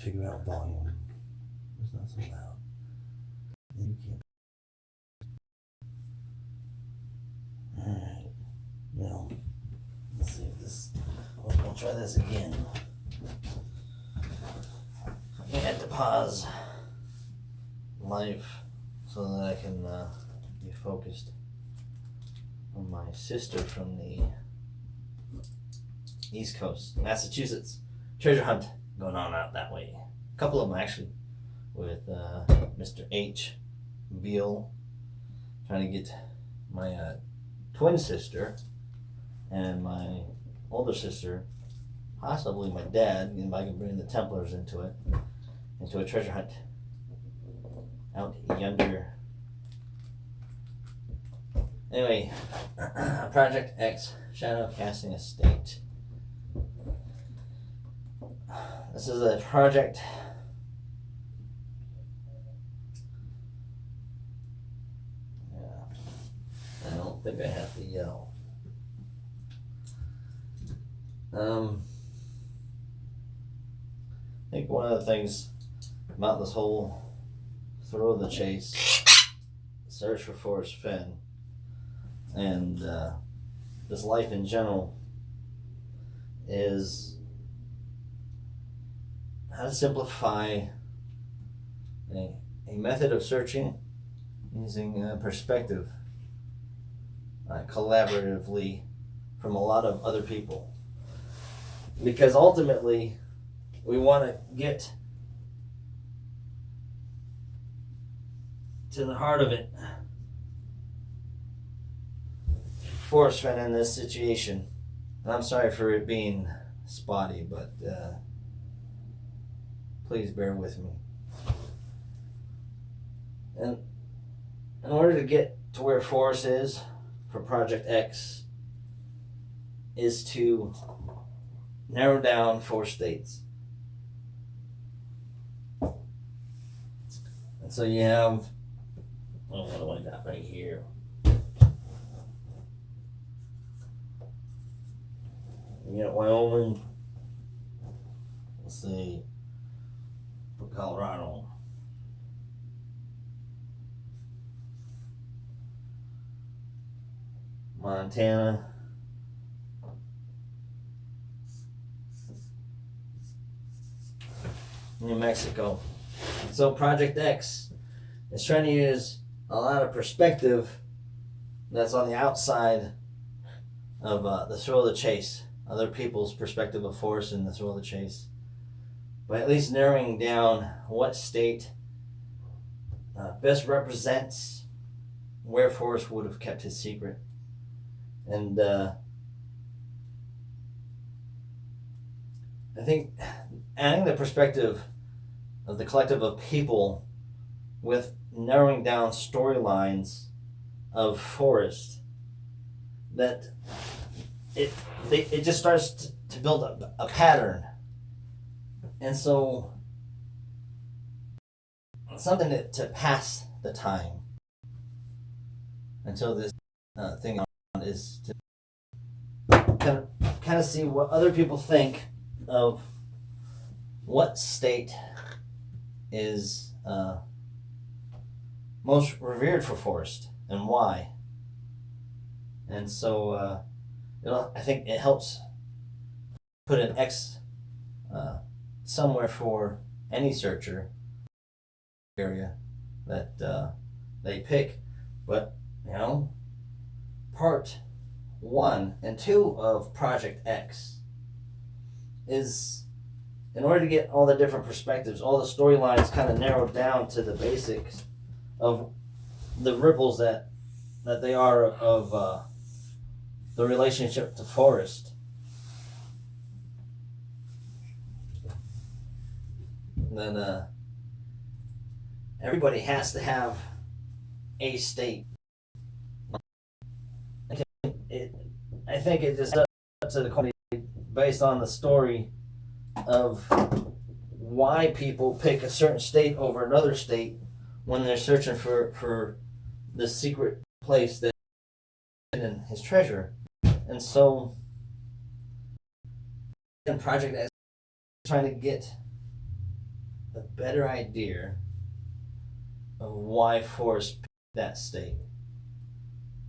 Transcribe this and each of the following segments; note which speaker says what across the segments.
Speaker 1: figure out volume. It's not so loud. You can't. Alright. Now, let's see if this. We'll try this again. I had to pause live so that I can be focused on my sister from the East Coast, Massachusetts. Treasure hunt going on out that way. A couple of them actually, with Mr. H. Beal trying to get my twin sister and my older sister, possibly my dad, if I can bring the Templars into it, into a treasure hunt out yonder. Anyway, Project X Shadow Casting Estate. This is a project I don't think I have to yell. I think one of the things about this whole throw the chase, search for Forrest Fenn, and this life in general is how to simplify a method of searching using perspective collaboratively from a lot of other people. Because ultimately, we want to get to the heart of it. Forrest Fenn in this situation, and I'm sorry for it being spotty, but please bear with me. And in order to get to where Forrest is for Project X is to narrow down 4 states. And so you have, what do I got right here? You got Wyoming, let's see, Colorado, Montana, New Mexico. So Project X is trying to use a lot of perspective that's on the outside of the thrill of the chase, other people's perspective of Forrest in the thrill of the chase, by at least narrowing down what state best represents where Forrest would have kept his secret. And I think adding the perspective of the collective of people with narrowing down storylines of Forrest, that it just starts to build a pattern. And so something to pass the time until this thing is to kind of see what other people think of what state is most revered for Forrest and why. And so I think it helps put an X somewhere for any searcher area that they pick. But part 1 and 2 of Project X is, in order to get all the different perspectives, all the storylines kind of narrowed down to the basics of the ripples that they are of the relationship to Forrest. And then everybody has to have a state. I think it just up to the quality based on the story of why people pick a certain state over another state when they're searching for the secret place that in his treasure. And so in Project X, trying to get a better idea of why Forrest picked that state.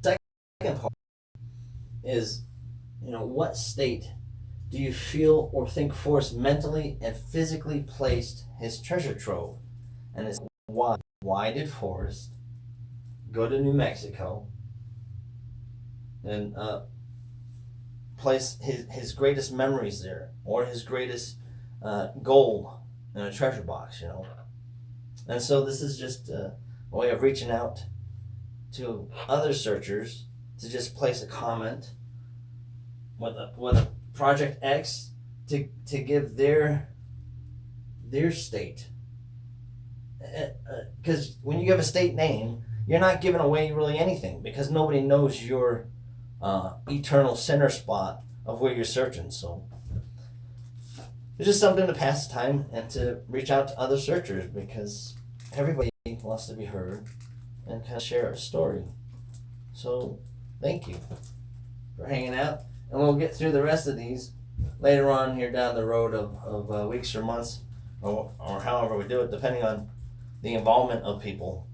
Speaker 1: Second part is, what state do you feel or think Forrest mentally and physically placed his treasure trove? And it's why. Why did Forrest go to New Mexico and place his greatest memories there, or his greatest gold in a treasure box, And so this is just a way of reaching out to other searchers to just place a comment with a Project X to give their state. Because when you give a state name, you're not giving away really anything, because nobody knows your eternal center spot of where you're searching. So it's just something to pass the time and to reach out to other searchers, because everybody wants to be heard and kind of share a story. So thank you for hanging out, and we'll get through the rest of these later on here down the road of weeks or months, or however we do it, depending on the involvement of people,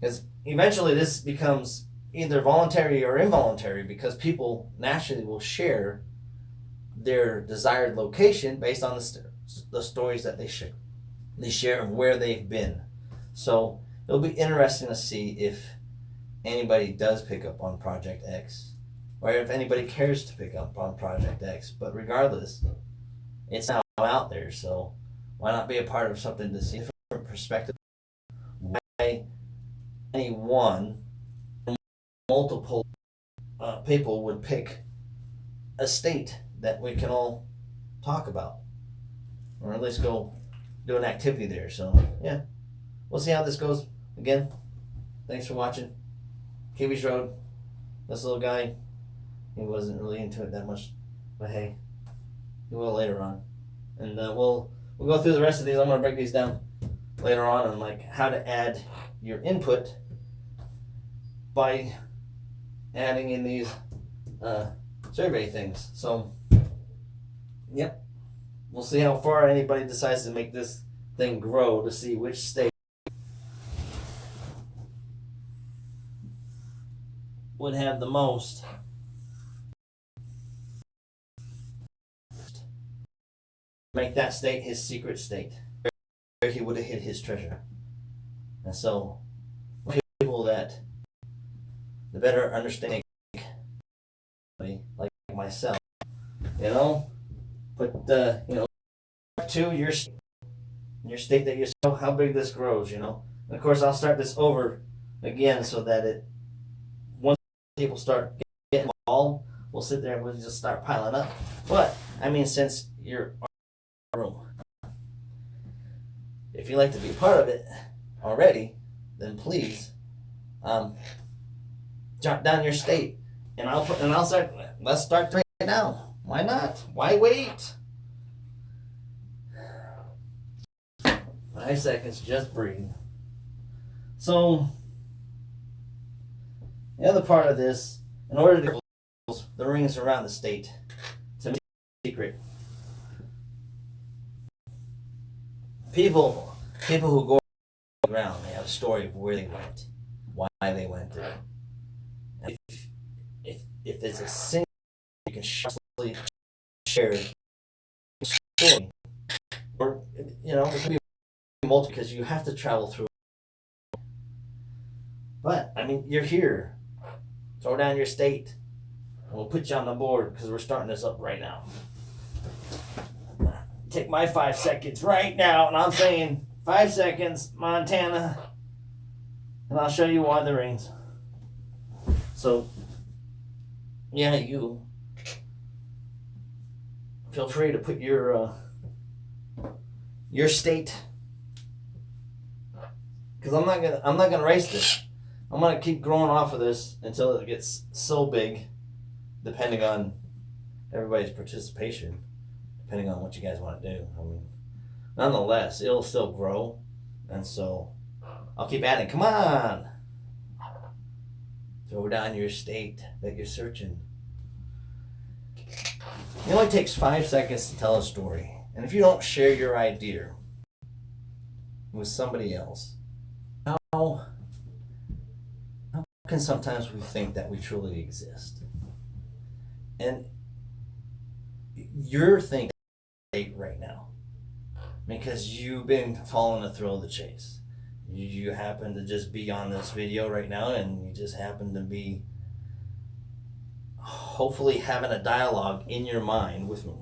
Speaker 1: because eventually this becomes either voluntary or involuntary, because people naturally will share their desired location based on the stories that they share of where they've been. So it'll be interesting to see if anybody does pick up on Project X, or if anybody cares to pick up on Project X. But regardless, it's now out there, so why not be a part of something to see a different perspective? Why anyone, multiple people would pick a state that we can all talk about, or at least go do an activity there. So yeah, we'll see how this goes. Again, thanks for watching. Kiwis Road. This little guy, he wasn't really into it that much, but hey, he will later on. And we'll go through the rest of these. I'm gonna break these down later on like how to add your input by adding in these survey things. So yep, we'll see how far anybody decides to make this thing grow, to see which state would have the most make that state his secret state, where he would have hid his treasure. And so people that the better understanding, like myself, put to your state that you're how big this grows, and of course I'll start this over again so that once people start getting involved, we'll sit there and we'll just start piling up. But I mean, since you're in the room, if you like to be a part of it already, then please jot down your state, and I'll start. Let's start right now. Why not? Why wait? 5 seconds, just breathe. So the other part of this, in order to close the rings around the state to make it secret, people who go on the ground, they have a story of where they went, why they went there. And if it's a single, you can share a story, or it can be multiple, because you have to travel through. But I mean, you're here. Throw down your state, and we'll put you on the board, because we're starting this up right now. Take my 5 seconds right now, and I'm saying 5 seconds, Montana, and I'll show you why the rings. So, yeah, you feel free to put your state, because I'm not gonna erase this. I'm gonna keep growing off of this until it gets so big, depending on everybody's participation, depending on what you guys want to do. I mean, nonetheless, it'll still grow, and so I'll keep adding. Come on, throw down your state that you're searching. It only takes 5 seconds to tell a story, and if you don't share your idea, with somebody else, how can sometimes we think that we truly exist? And you're thinking right now because you've been following the thrill of the chase. You happen to just be on this video right now, and you just happen to be hopefully having a dialogue in your mind with me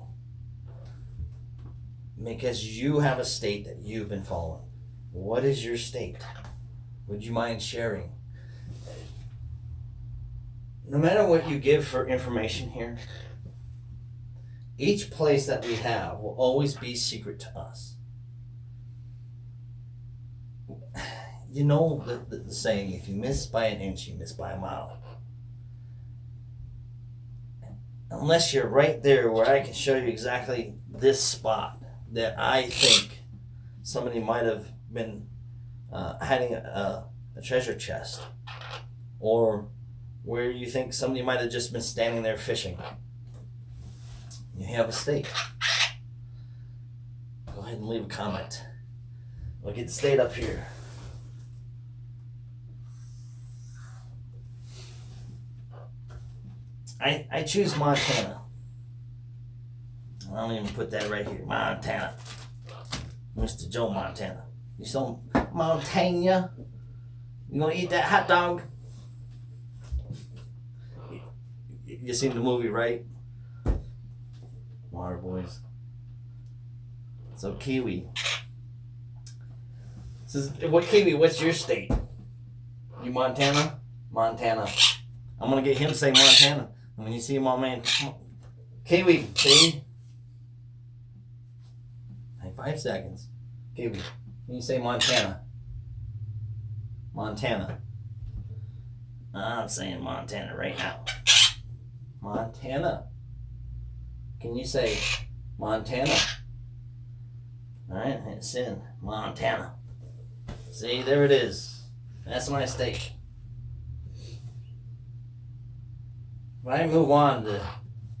Speaker 1: because you have a state that you've been following. What is your state? Would you mind sharing? No matter what you give for information here, each place that we have will always be secret to us. You know the saying, if you miss by an inch, you miss by a mile. Unless you're right there where I can show you exactly this spot that I think somebody might have been hiding a treasure chest, or where you think somebody might have just been standing there fishing. You have a state. Go ahead and leave a comment. We'll get the state up here. I choose Montana. I don't even put that right here. Montana. Mr. Joe Montana. You so Montana? You gonna eat that hot dog? You seen the movie, right? Water Boys. So Kiwi. Says, what Kiwi? What's your state? You Montana? Montana. I'm gonna get him to say Montana. And when you see my man, Kiwi, see? Hey, 5 seconds. Kiwi. Can you say Montana? Montana. I'm saying Montana right now. Montana. Can you say Montana? Alright, it's in Montana. See, there it is. That's my state. If I move on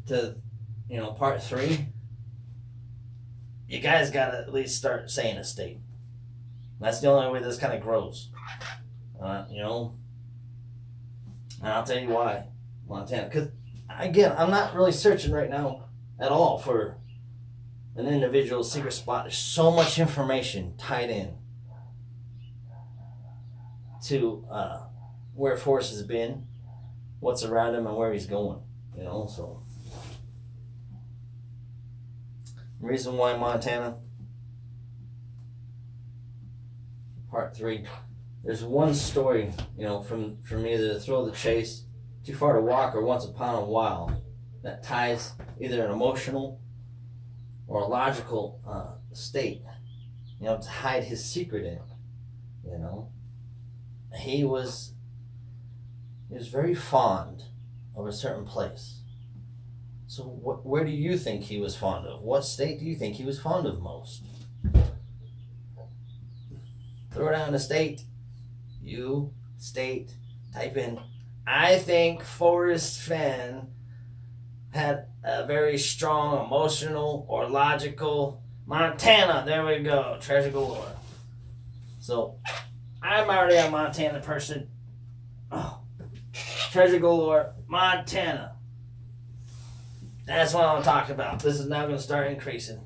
Speaker 1: to part 3, you guys gotta at least start saying a state. That's the only way this kind of grows. And I'll tell you why. Montana. Because, again, I'm not really searching right now at all for an individual secret spot. There's so much information tied in to where Forrest has been, what's around him, and where he's going. So the reason why Montana, part 3, there's one story, from either the thrill of the chase, Too Far to Walk, or Once Upon a While, that ties either an emotional or a logical state, to hide his secret in. He was very fond of a certain place. So where do you think he was fond of? What state do you think he was fond of most? Throw down a state. You, state, type in, I think Forrest Fenn had a very strong emotional or logical Montana. There we go. Treasure galore. So I'm already a Montana person. Oh, treasure galore, Montana. That's what I'm talking about. This is now going to start increasing.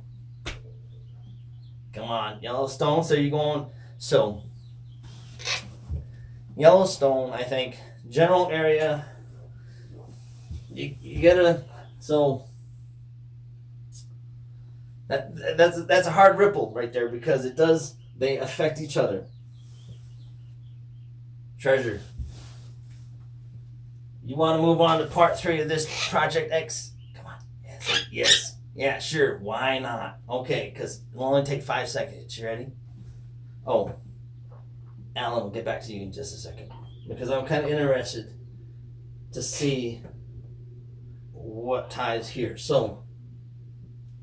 Speaker 1: Come on, Yellowstone. So you're going. So Yellowstone, I think, general area. You gotta. So that's a hard ripple right there, because they affect each other. Treasure. You want to move on to part 3 of this Project X? Come on. Yes. Yeah, sure. Why not? Okay, because it'll only take 5 seconds. You ready? Oh, Alan, we'll get back to you in just a second, because I'm kind of interested to see what ties here. So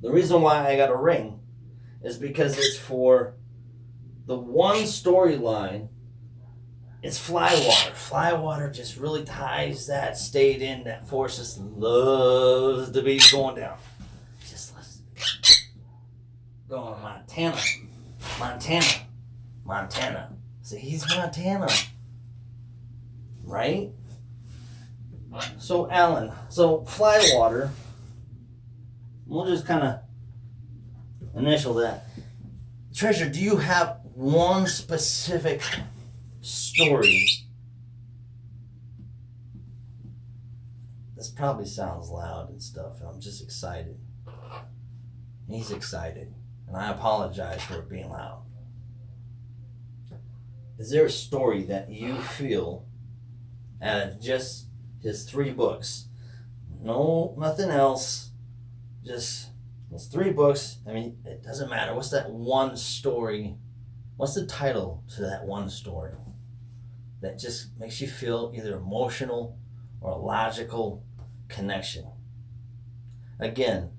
Speaker 1: the reason why I got a ring is because it's for the one storyline. It's Flywater. Flywater just really ties that state in that Forrest loves to be going down. Just listen. Going Montana. Montana. Montana. See, he's Montana. Right? So, Alan. So, Flywater. We'll just kind of initial that. Treasure, do you have one specific story? This probably sounds loud and stuff, and I'm just excited. He's excited, and I apologize for it being loud. Is there a story that you feel out of just his 3 books? No, nothing else. Just those 3 books. I mean, it doesn't matter. What's that one story? What's the title to that one story that just makes you feel either emotional or a logical connection? Again,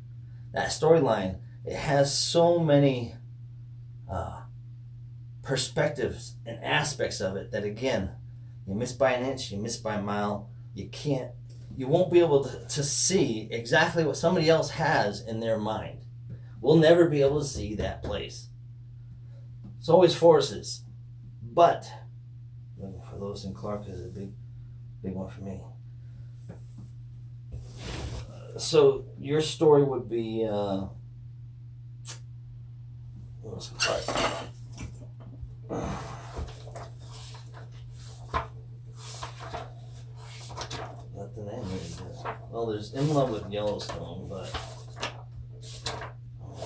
Speaker 1: that storyline, it has so many perspectives and aspects of it that, again, you miss by an inch, you miss by a mile. You won't be able to see exactly what somebody else has in their mind. We'll never be able to see that place. It's always Forrest's. But, for Lewis and Clark is a big one for me. So, your story would be Lewis and Clark. Not the name really. Well, there's In Love with Yellowstone, but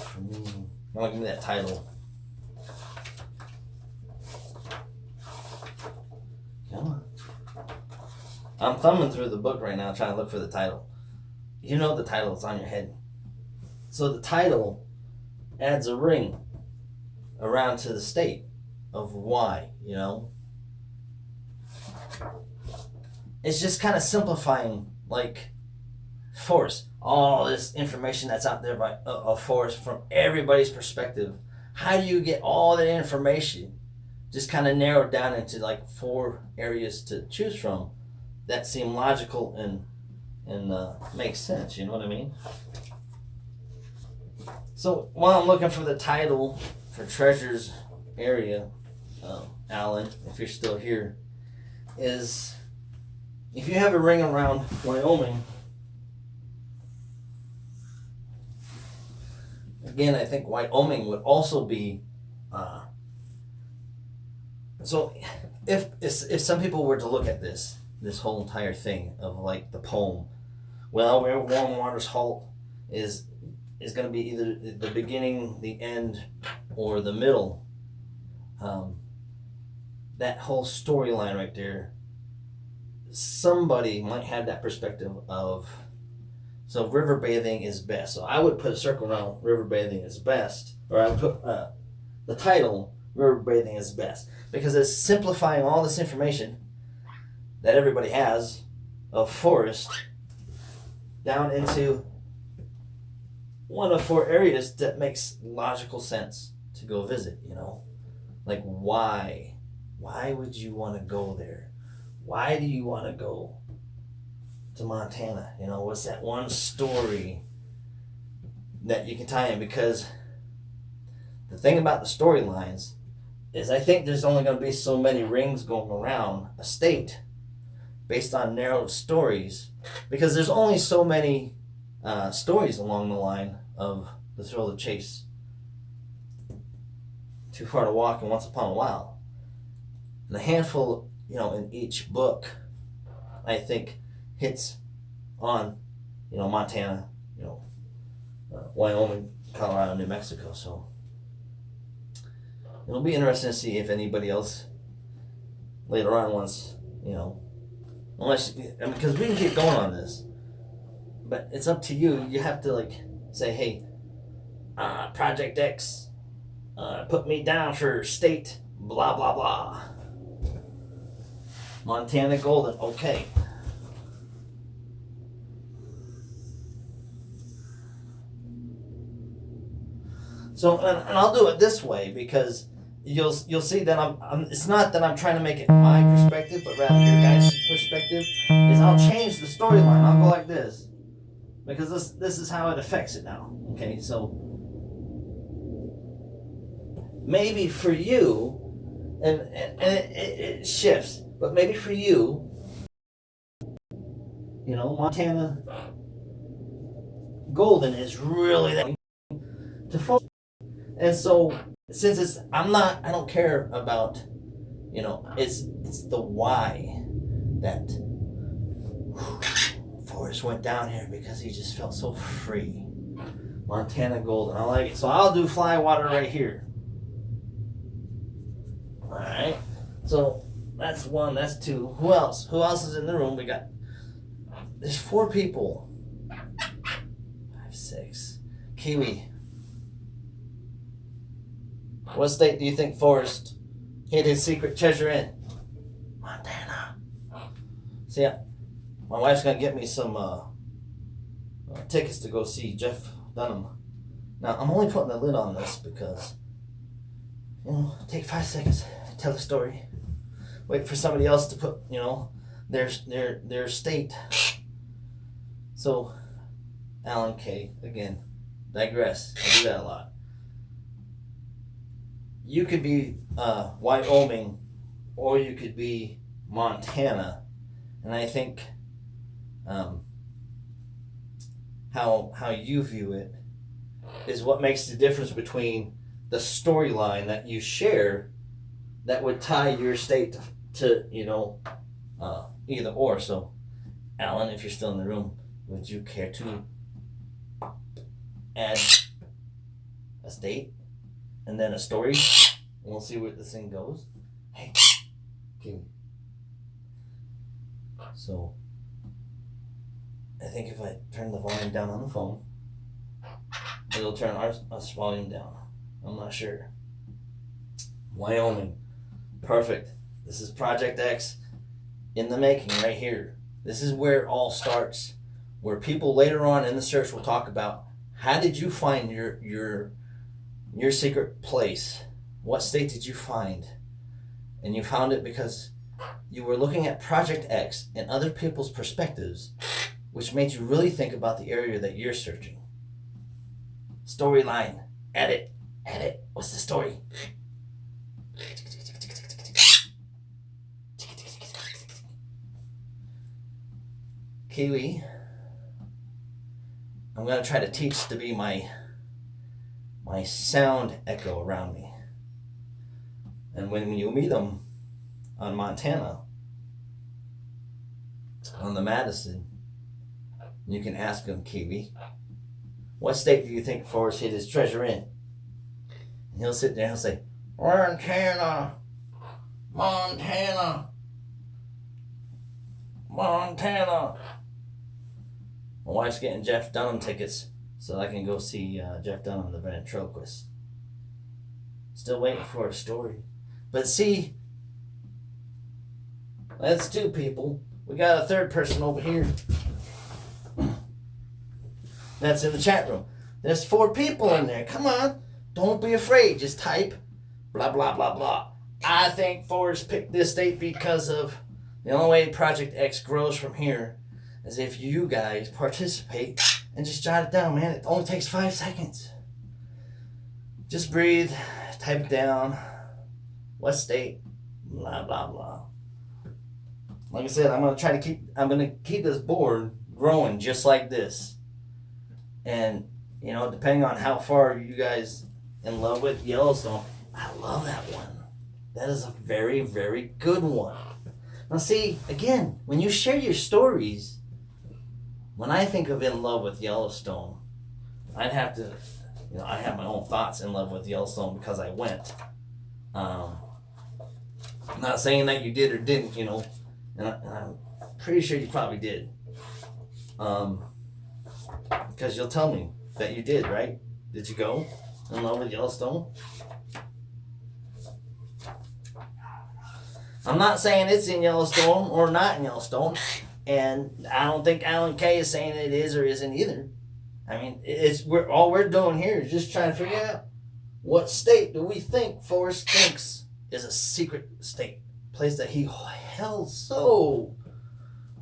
Speaker 1: for me, you want to give me that title? Come on. I'm thumbing through the book right now trying to look for the title. You know the title, it's on your head. So the title adds a ring around to the state of why, you know? It's just kind of simplifying, like, Forrest. All this information that's out there by of Forrest from everybody's perspective. How do you get all that information just kind of narrowed down into like 4 areas to choose from that seem logical and make sense, you know what I mean? So while I'm looking for the title for Treasure's area, Alan, if you're still here, is if you have a ring around Wyoming, again, I think Wyoming would also be, so if some people were to look at this whole entire thing of like the poem, well, where warm waters halt is going to be either the beginning, the end, or the middle. That whole storyline right there, somebody might have that perspective of, so river bathing is best. So I would put a circle around river bathing is best, or I would put the title river bathing is best, because it's simplifying all this information that everybody has of Forrest down into one of 4 areas that makes logical sense to go visit, you know? Like, why? Why would you want to go there? Why do you want to go to Montana? You know, what's that one story that you can tie in? Because the thing about the storylines is I think there's only going to be so many rings going around a state based on narrow stories, because there's only so many stories along the line of The Thrill of the Chase, Too Far to Walk, and Once Upon a While. And a handful, you know, in each book, I think hits on, you know, Montana, you know, Wyoming, Colorado, New Mexico. So it'll be interesting to see if anybody else later on wants, you know, unless, because we can keep going on this, but it's up to you. You have to like say, hey, Project X, put me down for state, blah, blah, blah. Montana Golden, okay. So, and I'll do it this way, because you'll see that I'm it's not that I'm trying to make it my perspective, but rather your guys' perspective. Is I'll change the storyline. I'll go like this, because this is how it affects it now. Okay, so maybe for you, and it shifts. But maybe for you, Montana golden is really that to focus. And so since I don't care about, it's the why that Forrest went down here, because he just felt so free. Montana golden, I like it. So I'll do Flywater right here. All right. So that's one. That's two. Who else? Who else is in the room? There's 4 people. 5, 6. Kiwi. What state do you think Forrest hid his secret treasure in? Montana. See, my wife's gonna get me some tickets to go see Jeff Dunham. Now I'm only putting the lid on this because, take 5 seconds, tell the story. Wait for somebody else to put, their state. So, Alan K. Again, digress. I do that a lot. You could be Wyoming, or you could be Montana, and I think how you view it is what makes the difference between the storyline that you share that would tie your state to either or. So, Alan, if you're still in the room, would you care to add a state and then a story? And we'll see where this thing goes. Hey, Kiwi. So, I think if I turn the volume down on the phone, it'll turn us volume down. I'm not sure. Wyoming. Perfect. This is Project X in the making right here. This is where it all starts. Where people later on in the search will talk about, how did you find your secret place? What state did you find? And you found it because you were looking at Project X and other people's perspectives, which made you really think about the area that you're searching. Storyline. Edit. What's the story? Kiwi, I'm going to try to teach to be my sound echo around me. And when you meet them on Montana, on the Madison, you can ask them, Kiwi, what state do you think Forrest hid his treasure in? And he'll sit there and he'll say, Montana. My wife's getting Jeff Dunham tickets so I can go see Jeff Dunham, the ventriloquist. Still waiting for a story. But see, that's 2 people. We got a 3rd person over here. That's in the chat room. There's 4 people in there. Come on. Don't be afraid. Just type blah, blah, blah, blah. I think Forrest picked this state because of the only way Project X grows from here is if you guys participate and just jot it down, man. It only takes 5 seconds. Just breathe. Type it down. What state? Blah, blah, blah. Like I said, I'm gonna keep this board growing just like this. And, depending on how far you guys in love with Yellowstone, I love that one. That is a very, very good one. Now see, again, when you share your stories, when I think of in love with Yellowstone, I'd have to, I have my own thoughts in love with Yellowstone because I went. I'm not saying that you did or didn't, and I'm pretty sure you probably did. Because you'll tell me that you did, right? Did you go in love with Yellowstone? I'm not saying it's in Yellowstone or not in Yellowstone, and I don't think Alan K is saying it is or isn't either. I mean, all we're doing here is just trying to figure out what state do we think Forrest thinks is a secret state, place that he held so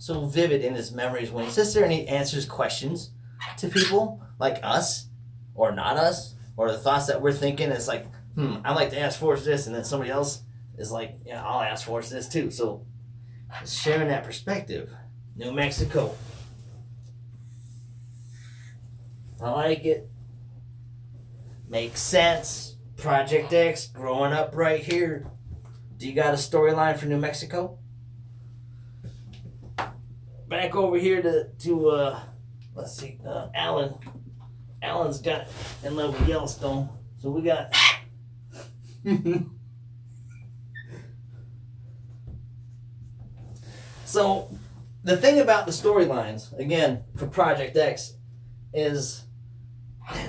Speaker 1: vivid in his memories when he sits there and he answers questions to people like us or not us, or the thoughts that we're thinking. It's like, I'd like to ask Forrest this, and then somebody else is like, yeah, I'll ask Forrest this too. So sharing that perspective. New Mexico. I like it. Makes sense. Project X, growing up right here. Do you got a storyline for New Mexico? Back over here to let's see, Alan. Alan's got in love with Yellowstone. So we got So the thing about the storylines, again, for Project X, is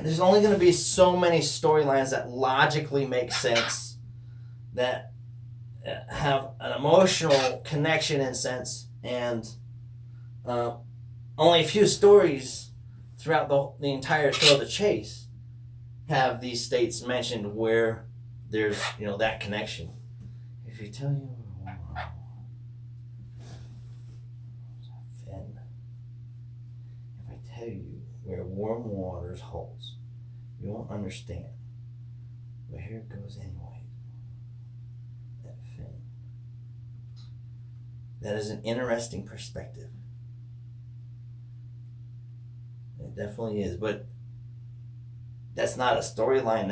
Speaker 1: there's only going to be so many storylines that logically make sense, that have an emotional connection in sense, and only a few stories throughout the entire Thrill of the Chase have these states mentioned where there's that connection. If you tell you Fenn, if I tell you where warm waters holds, you won't understand. But here it goes anyway. That Fenn. That is an interesting perspective. It definitely is, but that's not a storyline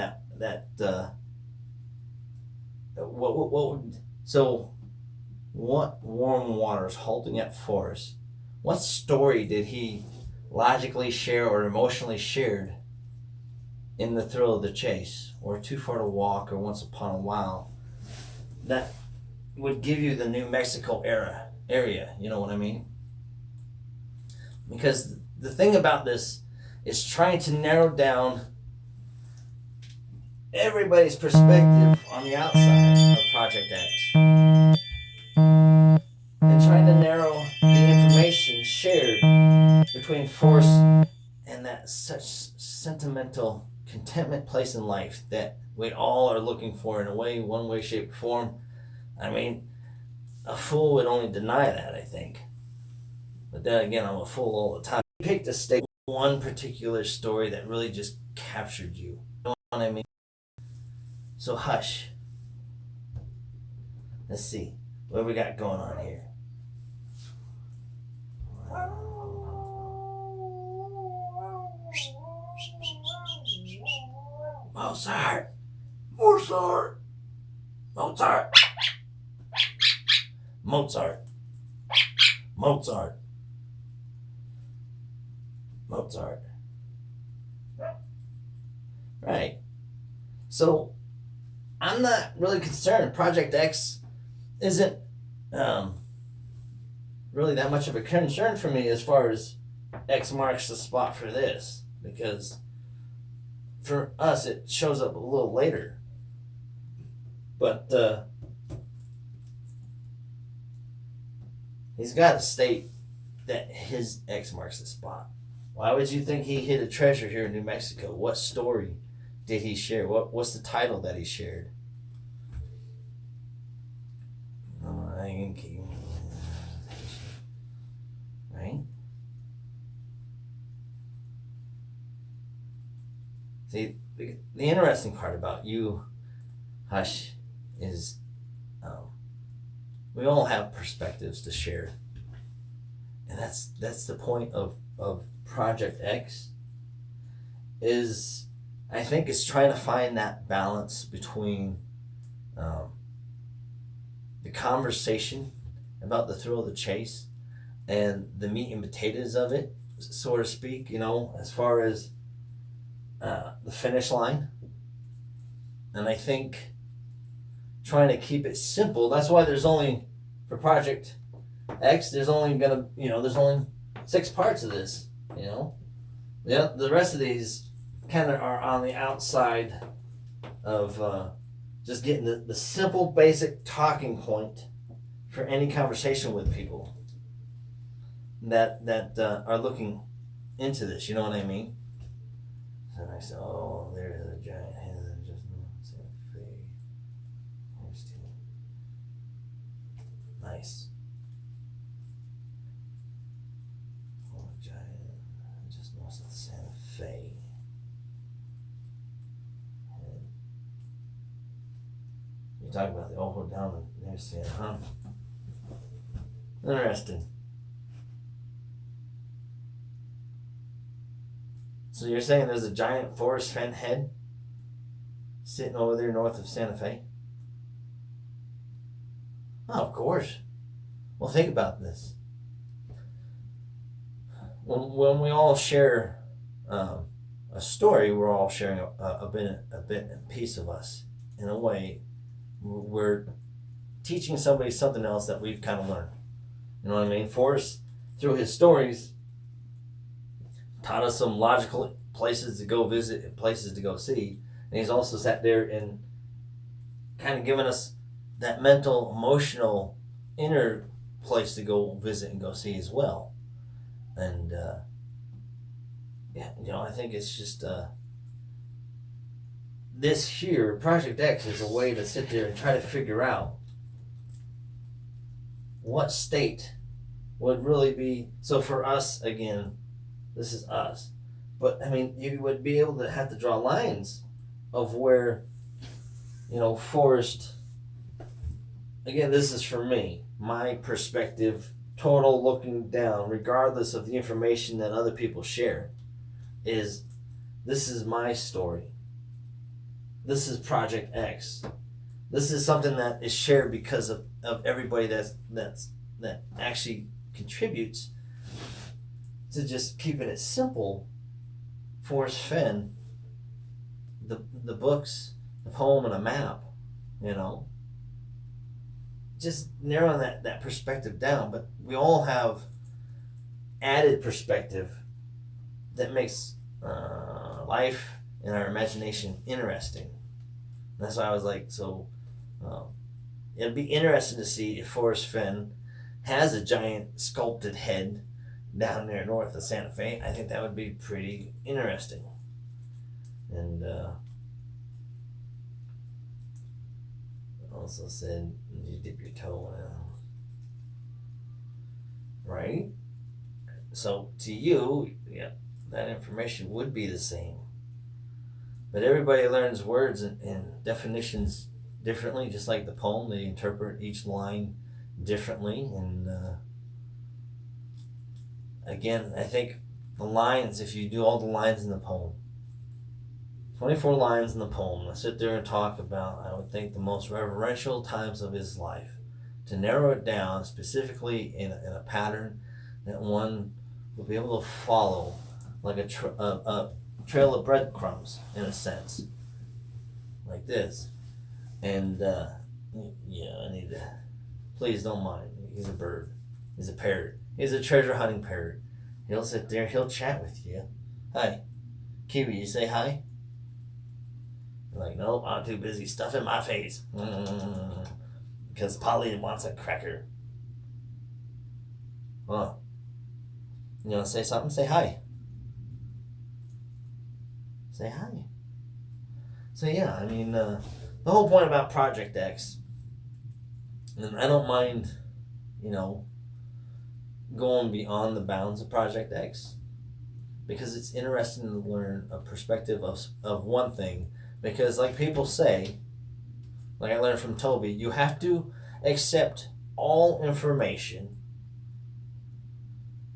Speaker 1: what warm waters holding up Forrest? What story did he logically share or emotionally shared in the Thrill of the Chase, or Too Far to Walk, or Once Upon a While, that would give you the New Mexico area? You know what I mean? Because the thing about this is trying to narrow down everybody's perspective on the outside of Project X, and trying to narrow the information shared between Forrest and that such sentimental contentment place in life that we all are looking for in a way, one way, shape, or form. I mean, a fool would only deny that, I think. But then again, I'm a fool all the time. You picked a state, one particular story that really just captured you. You know what I mean? So hush. Let's see what we got going on here. Mozart. Mozart. Mozart. Mozart. Mozart. Mozart. Right. So I'm not really concerned. Project X isn't really that much of a concern for me as far as X marks the spot for this, because for us it shows up a little later. But he's got to state that his X marks the spot. Why would you think he hid a treasure here in New Mexico? What story did he share? What's the title that he shared? Right? See, the interesting part about you, Hush, is we all have perspectives to share. And that's the point of Project X, is I think it's trying to find that balance between the conversation about the thrill of the chase and the meat and potatoes of it, so to speak, as far as the finish line. And I think trying to keep it simple, that's why there's only, for Project X, there's only 6 parts of this, the rest of these kind of are on the outside of just getting the simple basic talking point for any conversation with people that are looking into this, you know what I mean? And I said, oh, there's a giant hand, just there's 2. Nice. Oh, giant, just north of Santa Fe. talk about the old down and they're saying, huh? Interesting. So you're saying there's a giant Forrest Fenn head sitting over there north of Santa Fe? Oh, of course. Well, think about this. When we all share a story, we're all sharing a piece of us. In a way, we're teaching somebody something else that we've kind of learned. You know what I mean? Forrest, through his stories, taught us some logical places to go visit and places to go see. And he's also sat there and kind of given us that mental, emotional, inner place to go visit and go see as well. And yeah, you know, I think it's just this here, Project X is a way to sit there and try to figure out what state would really be. So for us, again, this is us. But I mean, you would be able to have to draw lines of where, you know, Forrest, again, this is for me, my perspective, total looking down, regardless of the information that other people share, is this is my story. This is Project X. This is something that is shared because of everybody that actually contributes to just keeping it simple. Forrest Fenn, the books, the poem, and a map, you know, just narrowing that perspective down. But we all have added perspective that makes life and our imagination interesting. That's why I was like, so it'd be interesting to see if Forrest Fenn has a giant sculpted head down there north of Santa Fe. I think that would be pretty interesting. And also said you dip your toe in, right? So to you, yeah, that information would be the same. But everybody learns words and definitions differently, just like the poem. They interpret each line differently. And again, I think the lines, if you do all the lines in the poem, 24 lines in the poem, I sit there and talk about, I would think, the most reverential times of his life, to narrow it down specifically in a pattern that one will be able to follow, like a trail of breadcrumbs, in a sense, like this. And yeah, I need to, please don't mind, he's a bird, he's a parrot, he's a treasure hunting parrot. He'll sit there, he'll chat with you. Hi, Kiwi, you say hi? You're like, nope, I'm too busy stuffing my face. Because Polly wants a cracker. Huh. You want to say something? Say hi. Say hi. So yeah, I mean, the whole point about Project X, and I don't mind, you know, going beyond the bounds of Project X, because it's interesting to learn a perspective of one thing. Because like people say, like I learned from Toby, you have to accept all information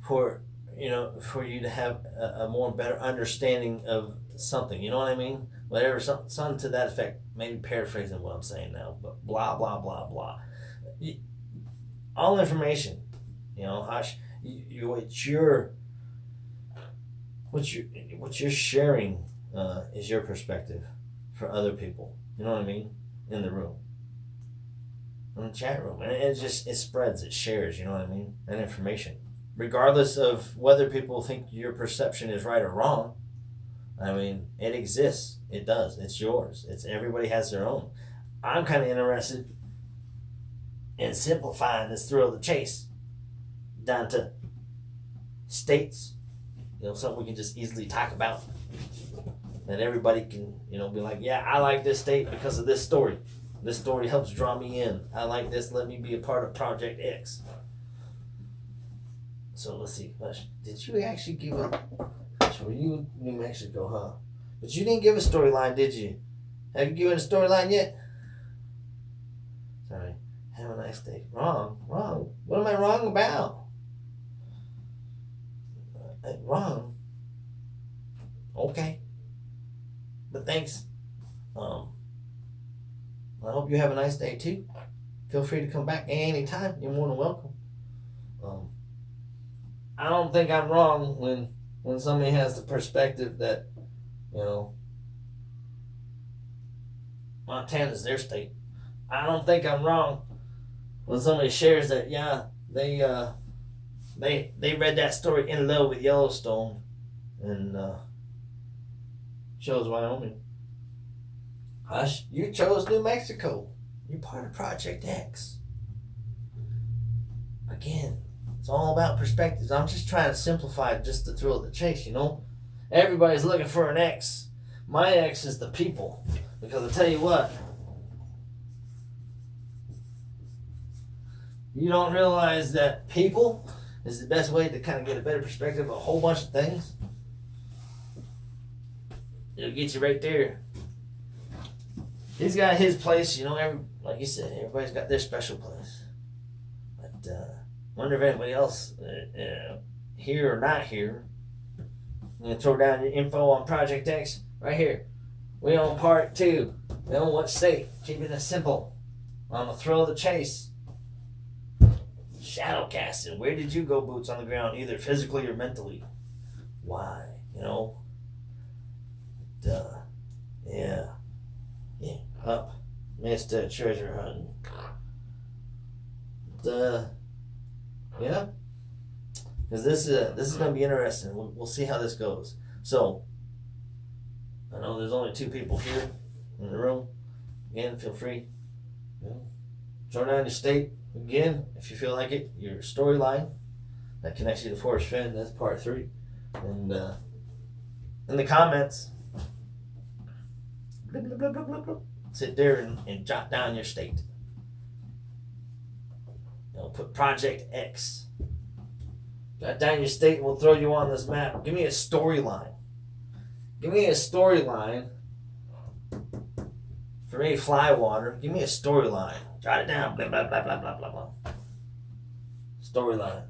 Speaker 1: for you to have a more better understanding of something. You know what I mean? Whatever, something to that effect. Maybe paraphrasing what I'm saying now, but blah blah blah blah. All information, you know, what you're sharing is your perspective for other people. You know what I mean? In the room, in the chat room, and it spreads, it shares. You know what I mean? That information, regardless of whether people think your perception is right or wrong. I mean, it exists. It does. It's yours. Everybody has their own. I'm kind of interested in simplifying this thrill of the chase down to states. You know, something we can just easily talk about. That everybody can, you know, be like, yeah, I like this state because of this story. This story helps draw me in. I like this. Let me be a part of Project X. So let's see. Did you actually give a... Were you New Mexico, huh? But you didn't give a storyline, did you? Have you given a storyline yet? Sorry. Have a nice day. Wrong. What am I wrong about? Wrong. Okay. But thanks. I hope you have a nice day too. Feel free to come back anytime. You're more than welcome. I don't think I'm wrong when somebody has the perspective that, you know, Montana's their state. I don't think I'm wrong when somebody shares that, yeah, they read that story In Love with Yellowstone and chose Wyoming. Hush, you chose New Mexico. You're part of Project X. Again, it's all about perspectives. I'm just trying to simplify just the thrill of the chase, you know? Everybody's looking for an X. My X is the people. Because I tell you what, you don't realize that people is the best way to kind of get a better perspective of a whole bunch of things. It'll get you right there. He's got his place, you know, like you said, everybody's got their special place. But wonder if anybody else here or not here. I'm going to throw down your info on Project X right here. We own part 2. We own what state? Keeping it simple. On the thrill of the chase. Shadow casting. Where did you go boots on the ground, either physically or mentally? Why? You know? Yeah. Up. Missed treasure hunting. Yeah. Because this is going to be interesting. We'll see how this goes. So, I know there's only 2 people here in the room. Again, feel free. Throw down your state. Again, if you feel like it, your storyline that connects you to Forrest Fenn. That's part 3. And in the comments, blah, blah, blah, blah, blah, blah, sit there and jot down your state. Put Project X. Jot down your state and we'll throw you on this map. Give me a storyline. Give me a storyline. For me, Flywater. Give me a storyline. Jot it down. Blah, blah, blah, blah, blah, blah, blah. Storyline.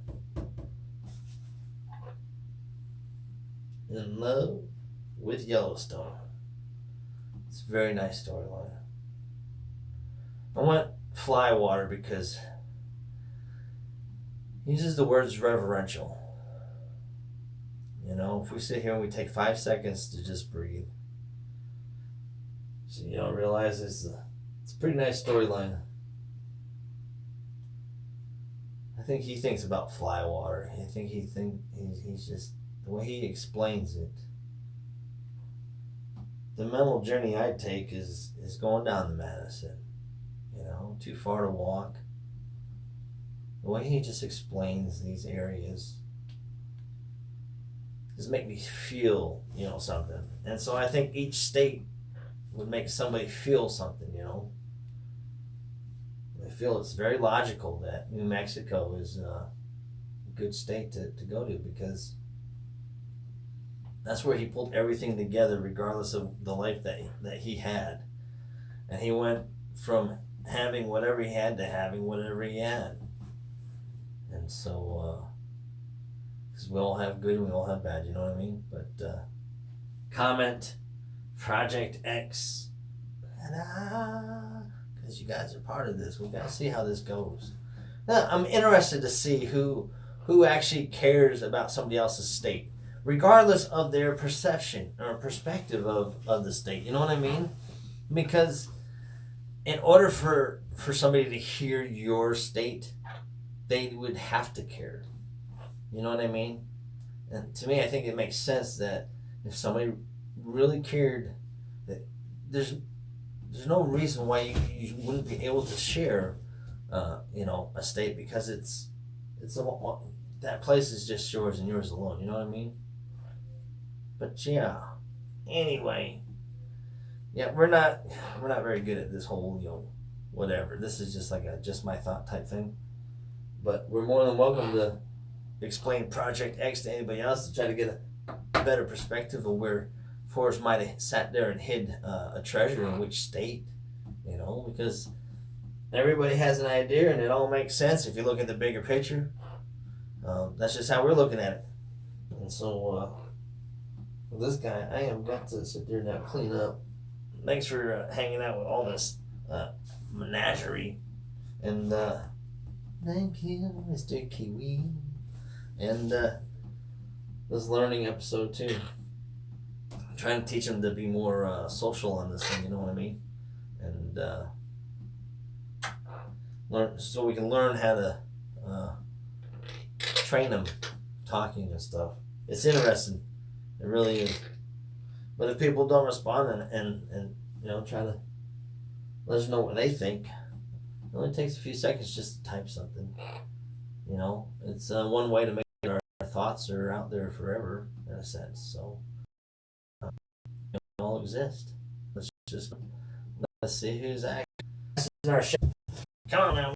Speaker 1: In Love with Yellowstone. It's a very nice storyline. I went Flywater because he uses the words reverential. You know, if we sit here and we take 5 seconds to just breathe, so you don't realize it's a pretty nice storyline. I think he thinks about Flywater. I think he's just the way he explains it. The mental journey I'd take is going down the Madison. You know, too far to walk. The way he just explains these areas just make me feel, you know, something. And so I think each state would make somebody feel something, you know. I feel it's very logical that New Mexico is a good state to go to because that's where he pulled everything together regardless of the life that he had. And he went from having whatever he had to having whatever he had. And so, because we all have good and we all have bad, you know what I mean? But comment Project X. Because you guys are part of this. We got to see how this goes. Now, I'm interested to see who actually cares about somebody else's state, regardless of their perception or perspective of the state. You know what I mean? Because in order for somebody to hear your state, they would have to care. You know what I mean? And to me, I think it makes sense that if somebody really cared, that there's no reason why you wouldn't be able to share, you know, a state, because that place is just yours and yours alone. You know what I mean? But yeah. Anyway, yeah, we're not very good at this whole, you know, whatever. This is just like a just my thought type thing. But we're more than welcome to explain Project X to anybody else to try to get a better perspective of where Forrest might have sat there and hid a treasure in which state, you know, because everybody has an idea, and it all makes sense if you look at the bigger picture. That's just how we're looking at it. And so, with this guy, I have got to sit there now, clean up. Thanks for hanging out with all this menagerie. And thank you, Mr. Kiwi. And this learning episode, too. I'm trying to teach him to be more social on this thing, you know what I mean? And learn so we can learn how to train them talking and stuff. It's interesting. It really is. But if people don't respond and try to let us know what they think, it only takes a few seconds just to type something. It's one way to make sure our thoughts are out there forever, in a sense. So they all exist. Let's see who's acting. This is our show. Come on now.